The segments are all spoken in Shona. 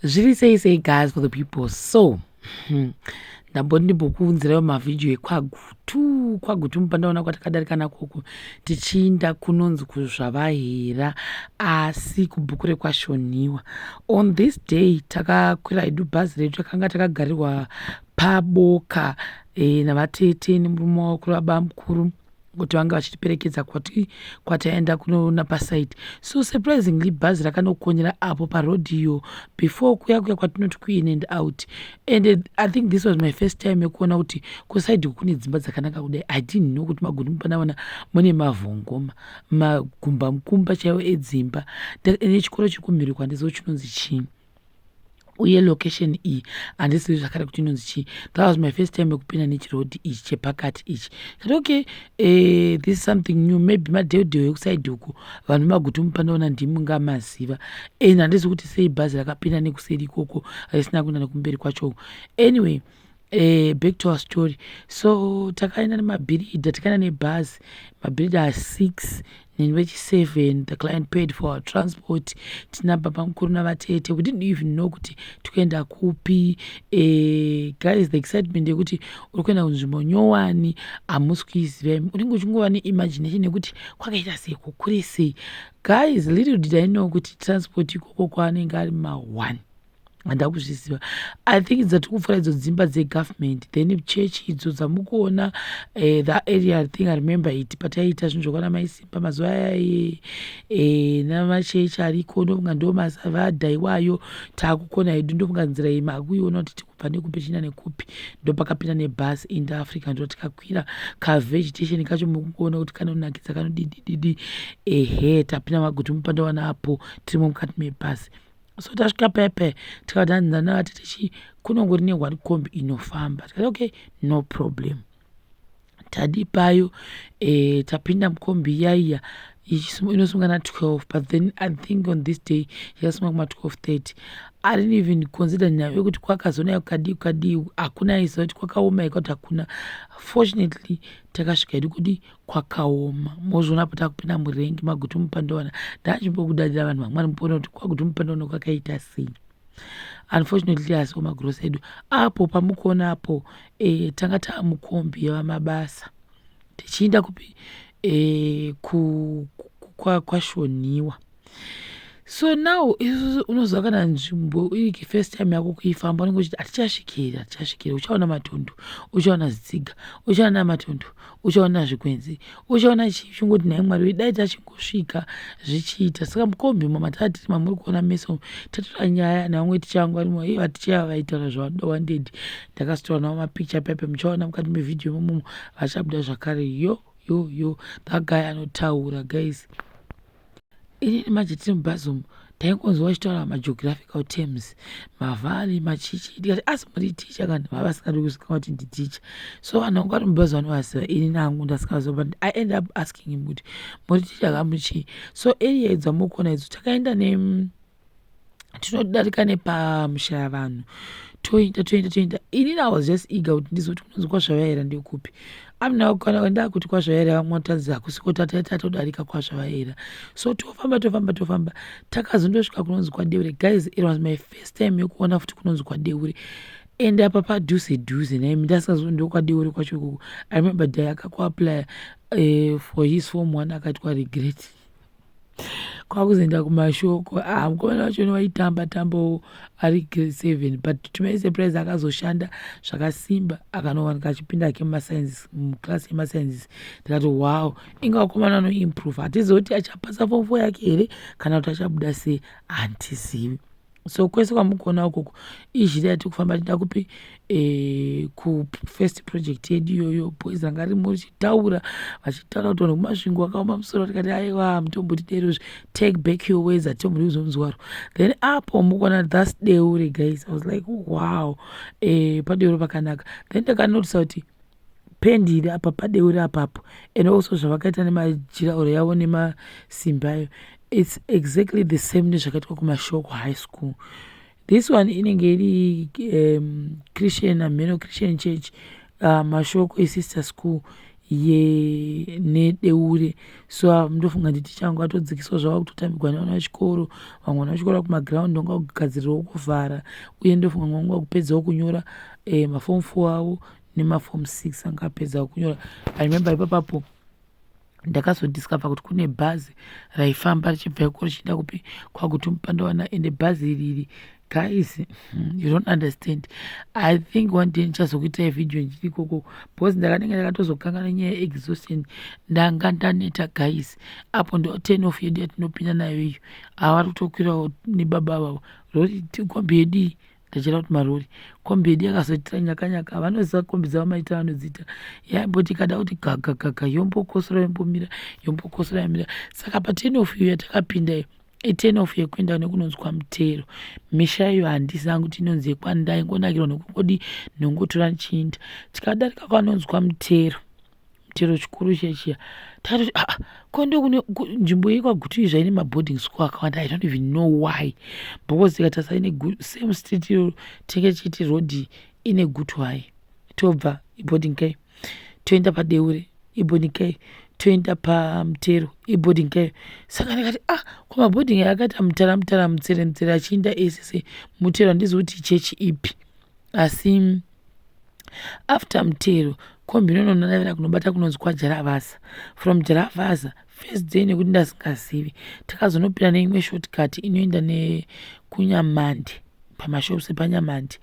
Really say guys for the people. So ndambondimbokuvunzirawo mavhidhiyo ekwagutu mupandaona kwatakadarika nakuku tichiinda kunonzi kuzvavahera asi kubhuku rekwashoniwa. On this day takakwira hedu bhazi redu takanga takagarirwa paboka navatete nemurume wavo baba mukuru kuti vanga vachitiperekedza kwataenda kunoona pasaiti. So surprisingly bhazi rakanokonyera apo parodhiyo before kuya kwatinoti kuin and out, and I think this was my first time yekuona kuti kusaidi kune dzimba dzakanaka kudai. I didn't know kuti magutu mupanaona mune mavhongoma magumba mukumba chaiwo edzimba nechikoro chiri kumhiri kwandizo chinonzi chii uye location iyi handisivi zvakare kuti inonzi chii. That was my first time yekupinda nechirodhi ichi chepakati ichi. Kati okay, this is something new, maybe madheodheo ekusaidi uku vanhu magutu mupandaona ndimi ngamaziva, and handisi kuti sei bhazi rakapinda nekuseri ikoko risina kuenda nekumberi kwacho. Anyway, back to our story. So takaenda nemabhiridha, takaenda nebhazi mabhiridha a6 newechi7. The client paid for our transport. Tina baba mukuru navatete, we didn't even know kuti tukaenda kupi. Guys, the excitement yekuti uri kuenda kunzvimbo nyowani hamusi kuiziva, unenge uchingova neimagination yekuti kwakaita sei, kukure sei. Guys, little did I know kuti transport ikoko kwaanenge ari ma1 handakuzviziva. I think dzati kupfuura idzo dzimba dzegovernment, then church idzo dzamukuona the area. I think I remember it pataiita zvinhu zvokwana maisimba mazuva ayaye namachechi ariko ndofunga ndo masavadha iwayo taakukona hedu ndofunga nzira iyi makuiona kuti tikubva nekupi china nekupi ndo pakapinda nebhasi in Africa ndo tikakwira kavegetation kacho mukuona kuti kanonakidza kanodidididi tapinda magutu mupandawana apo tirimo mukati mebhasi. So tasvika pepe tikadhanza navatete kunongori nehwari kombi inofamba. Tikati okay, no problem. Tadipayo tapinda mukombi yaiya inosungana 12, but then I think on this day yakasunga kuma 12:30. I didn't even consider nyaya yekuti kwakazona kukadii hakuna isa kuti kwakaoma ikati hakuna. Fortunately takasvika hedu kudi kwakaoma, mozviona po takupinda murengi magutu mupandawana. Ndachimbokudaira vanhu vamwe mupoona kuti kwagutu mupandawana kwakaita sei. Unfortunately asi magrosa edu apo pamukuona apo tanga taamukombi yavamabasa tichiinda kupi kwashoniwa. So now unoziva kana nzvimbo iri first time yako kuifamba unenge uchiti hatichasvikira uchaona matongo, uchaona zitsiga, uchaona matongo, uchaona zvikwenzi, uchaona chingoti nai mwari wedu dai tachingosvika zvichiita. Saka mukombi mamatati mamuri kuona meso tatora nyaya nevamwe tichangu varimo vatichaya vaitaura zvawandedi. Ndakasitora navo mapikicha pepe muchaona mukati mevhidhiyo imomo vachabuda zvakare. yo that guy anotaura guys. Inini manje tiri mubhazi umu taingonzwa vachitaura mageographical terms, mavhari, machichi. Ndikati asi muri ticha kana vavasingadi kuzikanwa kuti nditicha. So vanhu vanga vari mubhazi vanovaziva, ini nangu ndasingaziva, but I end up asking him kuti muri ticha kamuchii. So area dzamukona idzo takaenda tinodarika nepamushaya vanhu toenda. Inini I was just eager kuti ndizoti kunonzi kwazvavaera ndekupi. Amina kuti kwazvavaera vamwe vanotaridza kusiko tatodarika kwazvavaera. So tofamba takazondosvika kunonzi kwaDeure. Guys, it was my first time yekuona futi kunonzi kwaDeure. And apa padhuze naimi ndasingazivi ndokwaDeure kwacho ikoko. I remember day akakuapply for his form 1 akati kwaregret. Kwakuzoenda kumashoko mukona wacho waitamba ari grade 7, but to my surprise akazoshanda zvakasimba akanowanika achipinda ake muklasi yemasciences. Ndikati wow, inga wakomana anoimprove. Hatizoti achapasa form 4 yake here kana kuti achabuda sei, handizivi. So kwese kwamukona ukoko izhiri yati kufamba tinda kupi kufirst project yedu iyoyo. Boys ranga rimo richitaura vachitaura kuti vanhu kumasvingo vakaoma musoro. Tikati aiwa mutombotidero take back your ways atimbori kuzomuzwaro. Then apo mukona that's Deure guys. I was like wow, paDeure pakanaka. Then ndakanotisa kuti pendiri apa paDeure apapo, and also zvavakaita nemajirauro yavo nemasimba ayo, it's exactly the same nezvakaitwa kumashoko high school. This one inenge iri Christian Ameno Christian Church, mashoko sister school nedeure. So ndofunga kuti ticha wangu atodzikiswa zvava kutotambirwa nevana vechikoro, vamwe vana vechikoro kumaground wanga kugadzirirawo kuvhara, uye ndofunga wanga kupedzawo kunyora maform 4 avo nemaform 6 anga apedzawo kunyora. I remember ipapapo ndakazodiscover kuti kune bhazi raifamba richibva ikoro richienda kupi kwaGutu Mupandawana, ende bhazi iriri guys, you don't understand. I think one day ndichazokuitai video ndichiri ikoko because ndakanenge ndakatozokangana nyaya yeexhaustion, ndanga ndaneta guys. Apo ndo 10 off yedu yatinopinda nayo iyo, avari kutokwirawo nebaba vavo rori kombi yedu iyi. Ndachira kuti marori kombi yedu yakazoitira nyakanyaka, vanoziva kombi dzavo maita vanodzita, yaimboti kada kuti gagagaga yombokosora yombomira yombokosora yomira. Saka pa10 off iyo yatakapinda iyo, 10 off yekuenda nekunonzi kwaMutero, misha iyo handizangu kuti inonzi yekwandai, ngonakirwa nokungodi nongotora ndichiinda. Tikadarika kwanonzi kwaMutero, Mutero chikuru chechiya, takati kondo kune nzvimbo yekwaGutu zvaine maboarding school akawanda. I don't even know why, because tikatasa ine same street iyo Tekechiti road ine Gutu hai, tobva iboarding kai toenda paDeure iboarding kai, toenda paMutero iboarding kai. Saka ndikati kwa maboarding akaita Mutara Mutsere achienda esese Mutero handizoti chechi ipi. Asi after Mutero kombi nononavira kunobata kunonzi kwaJaravasa. From Jaravasa first day nekuti ndasingazivi takazonopinda neimwe shortcut inoenda nekunyamandi, pamashops ePanyamandi.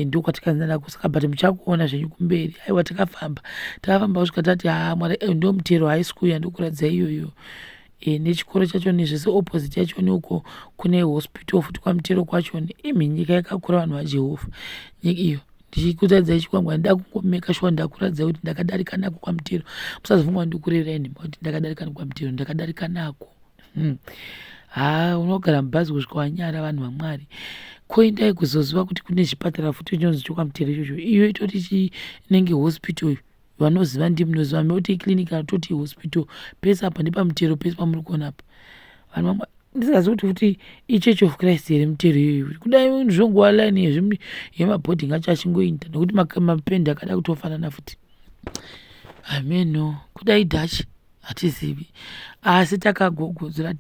Ndokwatikazinda kusaka but muchakuona zvenyu kumberi. Aiwa takafamba kusvika tati mwari ndo Mutero high school yandokuradza iyoyo. Nechikoro chacho nezvese opposite yachoni uko kune hospital futi kwaMutero kwachoni. Nyika yakakura vanhu vaJehovha nyika iyo. Ndichikutadza ichikwangwani ndakungomeka sure ndakuradza kuti ndakadarika nako kwaMutero. Musazovungwa ndikurera nhema kuti ndakadarika nako kwaMutero, ndakadarika nako. Unogara mubhazi kusvika wanyara vanhu vaMwari. Koendai kuzoziva kuti kune chipatara futi chinonzi chokwaMutero ichocho. Iyo itoti chinenge hospital iyo. Vanoziva ndimunoziva mekuti iklinika atoti hospital. Pese apa nepaMutero pese pamuri kuona apa. Vanhu vaMwari ndisingazivi kuti futi iChurch of Christ here Mutero iyoyo. Kudai zvongowa line yemaboarding acho achingoinda nokuti mapendi akada kutofanana futi. Ameno kudai dhachi hatizivi, asi takagogodzera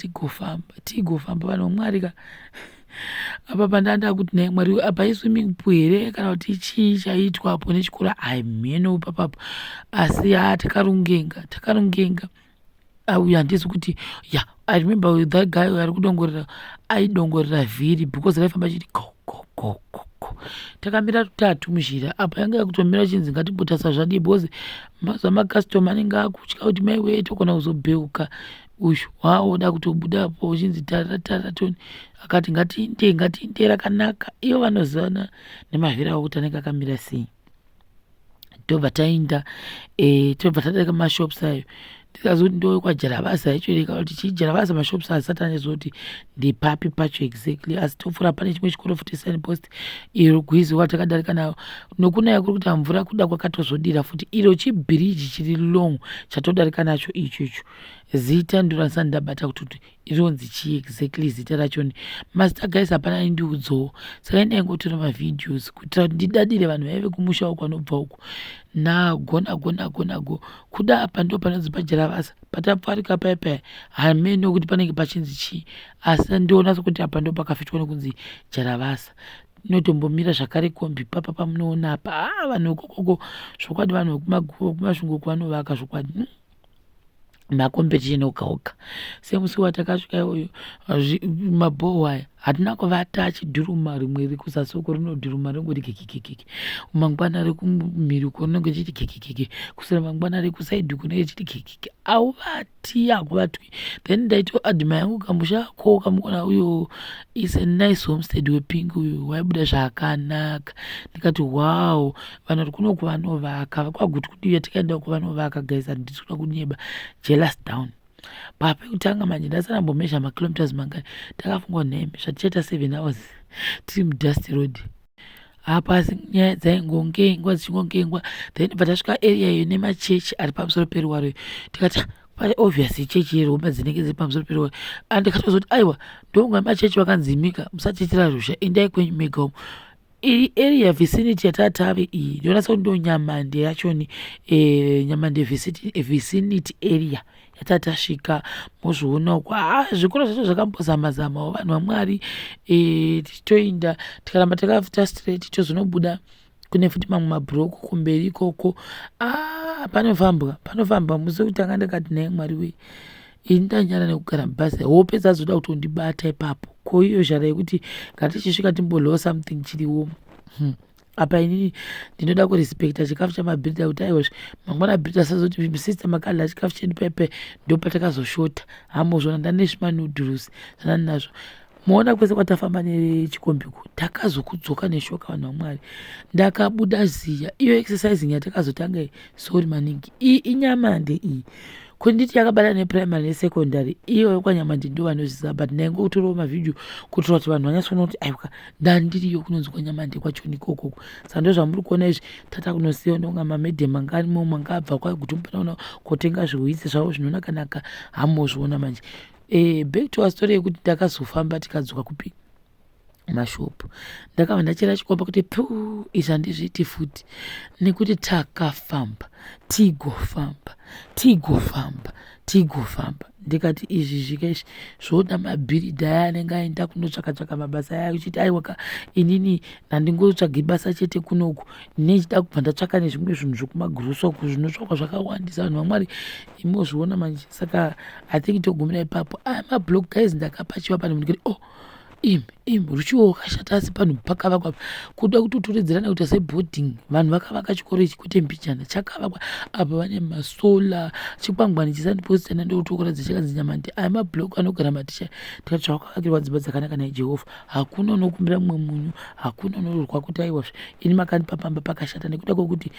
tigofamba vanhu vaMwari ka. Apa pandanda kuti naye Mwari apa iswimming pool here kana kuti chii chaitwapo nechikora ameno papapo. Asi takarungenga. Uyu handisi kuti I remember with that guy ari kudongorera aidongorera vhiri because raifamba chiti go. Takamira tutatu muzhira apa yanga yakutomira chinzi ngatimbotasa zvadii because mazuva makastoma anenge akutya kuti maiwe tokona kuzobheuka. Uyu waoda kutobudapo uchinzi tara toni akati ngatiinde rakanaka. Iyo vanozivana nemavhiri avo kuti anenge akamira sei. Tobva tainda tobva tadarika mashops ayo. Ndikazoti ndo kwaJaravasa icho rikati chiJaravasa mashops asati anezoti ndepapi pacho exactly. Asi topfuura pane chimwe chikoro futi signpost iro gwizi watakadarika nayo nokunaya kuri kuti mvura kuda kwakatozodira futi iro chibhiriji chiri long chatodarika nacho ichocho. Zita ndorasani ndabata kuti ironzi chii exactly zita rachoni. Mazita guys hapana indiudzowo. Saka ndaingotora mavideos kuitira kuti ndidadire vanhu vaive kumusha uko vanobva uko. Nago kuda apa ndo panonzi paJaravasa patapfarika paya hamene nokuti panenge pachinzi chii. Asi ndoona sokuti apa ndo pakafitwa nokunzi Jaravasa. Notombomira zvakare kombi papa pamunoona apa vanhu ukokoko zvokwadi vanhu vekumasvingo kwanovaka zvokwadi makompetition oga. Semusi watakasvika iyoyo mabhohwa aya hatina kuvata achidhuruma rimwe riri kuzasi uko rinodhuruma ringoti kekekeke. Mangwana rekumhiri uko rinenge chiti kekekeke. Kusera mangwana rekusaidhi uko rinenge chiti kekeke. Hakuvatwi. Then ndaito adhima yangu kamusha ko kamukona uyo is a nice homestead wepink uyo waibuda zvakanaka. Ndikati wow, vanhu vari kuno kuvanovaka kwaGutu kudiyo tikaenda kuvanovaka guys handisi kuda kunyeba. Jealous down. Papekutanga manje ndasarambomesha makilometers mangani. Takafungwa nheme zvatichaita 7 hours tiri muDusty Road. Apa nyaya dzaingongengwa dzichingongengwa. Then patasvika area iyo nemachechi ari pamusoro peruware tikati obviously chechi yeroma dzinenge dziri pamusoro peruware. Andikatozoti aiwa ndonga machechi vakanzimika musachitira rusha endai kwenyu mega umo. area vicinity yatatave iyi ndionasa kuti ndo Nyamande yachoni, Nyamande vicinity area yatatasvika mozviona uko. Zvikoro zvacho zvakambozama-zamawo vanhu vaMwari, tichitoinda tikaramba takafita straight tozonobuda kune futi mamwe mabhuroku kumberi ikoko. Panofambwa musi wekutanga ndakati naye Mwari wee, ini ndanyara nekugara mubhazi, hope dzazoda kuti undibata ipapo ko iyo zhara yekuti ngatichisvika timbolowa something chiriwo. Apa inini ndinoda kurespekta chikafu chamabhirida kuti aiwazve mangwana bhirida sazoti sister makadla chikafu chedu pepe ndopatakazoshota. Hamuzvona ndane zvimanudhurusi zvanani nazvo. Muona kwese kwatafamba nechikombiko takazokudzoka neshoka vanhu vaMwari, ndakabuda ziya. Iyo exercising yatakazotanga iyi, sorry maningi, iyi iNyamande iyi kunditi yakabata neprimary nesecondary, iyo kwaNyamande ndo vanozviziva, but naingo kutorawo mavhidhiyo kutora kuti vanhu vanyatsoona kuti aiwa ndandiriyo kunonzi kwaNyamande kwachoni ikokoko. Saka ndo zvamuri kuona izvi tata kunosiya ndonga mamedhem angamo mangabva kwagutombanaona kotenga zviwitsi zvavo zvinonakanaka. Hamozviona manje. Back to our story yekuti ndakazofamba tikadzoka kupi mashopu, ndakava ndachera chikomba kuti izvi handizviiti futi, nekuti takafamba tigofamba ndikati izvi zvikaizvi zvoda mabhiridha aya anenge aenda kunotsvaka mabasa aya achiti aiwaka inini handingotsvagi basa chete kunoku, nechida kubva ndatsvaka nezvimwe zvinhu zvokumagurusa uku zvinotsvakwa zvakawandisa vanhu vaMwari imozviona manje. Saka I think togumira ipapo mablog guys ndakapachiwa pano ndikati ruchiwo wakashata asi panhu pakavakwa kuda kutoturidzirana kuita seboarding. Vanhu vakavaka chikoro ichi kwete mbichana, chakavakwa apa vane masola, chikwangwani chisandipozitana ndokutokuradza chakanzi Nyamande. Aya mablog anogara maticha tikati zvakavakirwa dzimba dzakanaka naJehovha, hakuna unokumbira mumwe munyu, hakuna unorwa kuti aiwazve ini makandipapamba pakashata nekuda kwokuti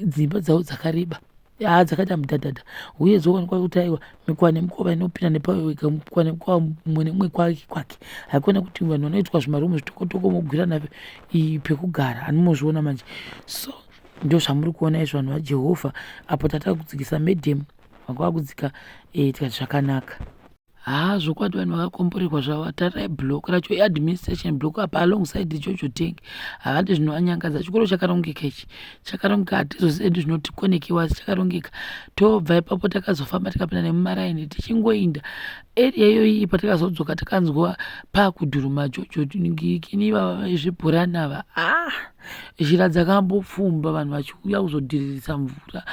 dzimba dzavo dzakareba dzakaita mudhadhadha, uye dzoonekwa kuti aiwa mikova nemikova inopinda nepawe wega, mukova nemukova mumwe nemumwe kwake. Haikona kuti vanhu vanoitwa zvimarumu zvitokotoko mogwira pekugara, hanimozviona manje. So ndo zvamuri kuona izvi vanhu vaJehovha. Apo tatakudzikisa medhem vanga vakudzika tikati zvakanaka. Zvokwadi vanhu vakakomborerwa zvavo. Tararai block racho administration block apa alongside ichocho tengi, havadi zvinoanyangadza. Chikoro chakarongeka ichi, chakarongeka, hatizozivi zvinotikonekewasi, chakarongeka. Tobva ipapo takazofamba tikapinda nemumaraini tichingoinda area iyoyi. Patakazodzoka takanzwa pakudhuruma chocho kini vava vezvibhurani ava zhira dzakambopfumba vanhu vachiuya kuzodhiririsa mvura.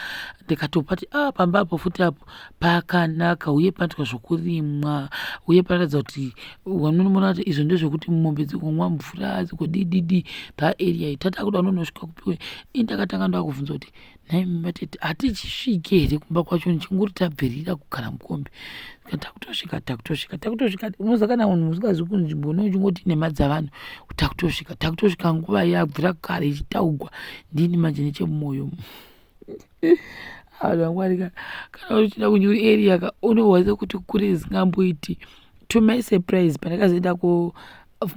Ndikatopati pamba apo futi apo pakanaka, uye panoitwa zvokurimwa, uye panoratidza kuti vanoona kuti izvo ndezvekuti mombe dzikomwa mvura dzikodididi paarea iyi. Tatakuda unonosvika kupiwe indakatanga ndakuvhunza kuti nhai matete hatichisvike here kumba kwacho, chinguri tabvirira kugara mukombe. Takutosvika unoziva kana munhu usingazivi kunzvimbo unochingooti nhema dzavanhu takutosvika nguva yabvira kare ichitaugwa ndini manje nechemumwoyo. Vanhu vaMwari kana uchida kunyuri area ka unohwasa kuti kure zingamboiti. To my surprise pandakazoenda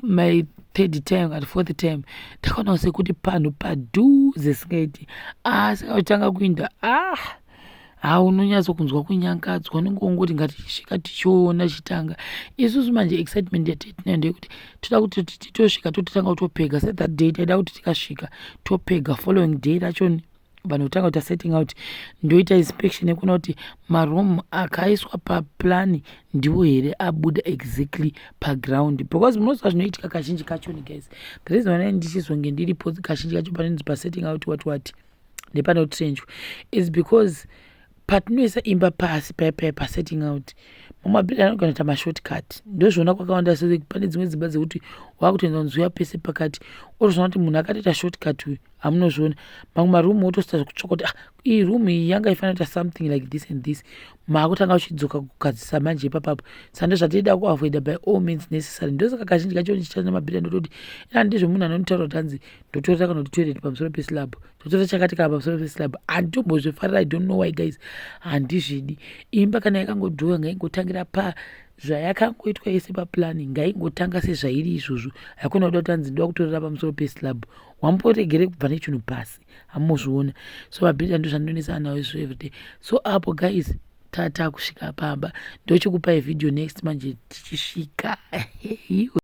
my third time and fourth time ndakaona sekuti panhu padhuze singaiti, asi kachitanga kuinda unonyatsokunzwa kunyangadzwa, unongongoti ngatisvika tichiona chitanga. Isusu manje excitement yatinayo ndeyekuti toda kuti titosvika tototanga kutopega. Set that day taida kuti tikasvika topega. Following day rachoni vanhu kutanga kuita setting out, ndoita inspection yekuona kuti maroom akaiswa paplani ndiwo here abuda exactly paground, because munoziva zvinoitika kazhinji kachoni guys. The reason why ndichizonge ndiripo kazhinji kacho panonzi pasetting out what nepanotrenchwa is because patinoisa imba pasi pasetting out mumabhildi anogona kuita mashortcut. Ndozviona kwakawanda sei pane dzimwe dzimba dzekuti wakutoenda kunzwira pese pakati otoziona kuti munhu akatoita shortcut uyu hamunozviona. Mamwe marumu otosita zvekutsvaka kuti iyi rumu iyi yanga ifanira kuita something like this and this, maakutanga uchidzoka kugadzisa manje ipapapo. Saka ndozvatinoda kuavoida by all means necessary. Ndosaka kazhinji kacho ndichitanda mabhildi ndototi ndizvo munhu anonitaura kuti hanzi ndotora kana kuti toilet pamusoro peslab, ndotora chakati kana pamusoro peslab. Handitombozvifarira, I don't know why guys, handizvidi. Imba kana yakangodhiwa ngaingotangira zvayakangoitwa yese paplani, ngaingotanga sezvairi izvozvo. Hakuna kuda kuti hanzi ndoda kutorera pamusoro peslab, wamboregere kubva nechinhu pasi, hamuzviona. So mabhildi ndozvandinonesa nawo izvo everyday. So apo guys tata kusvika pamba ndochikupai video next manje tichisvika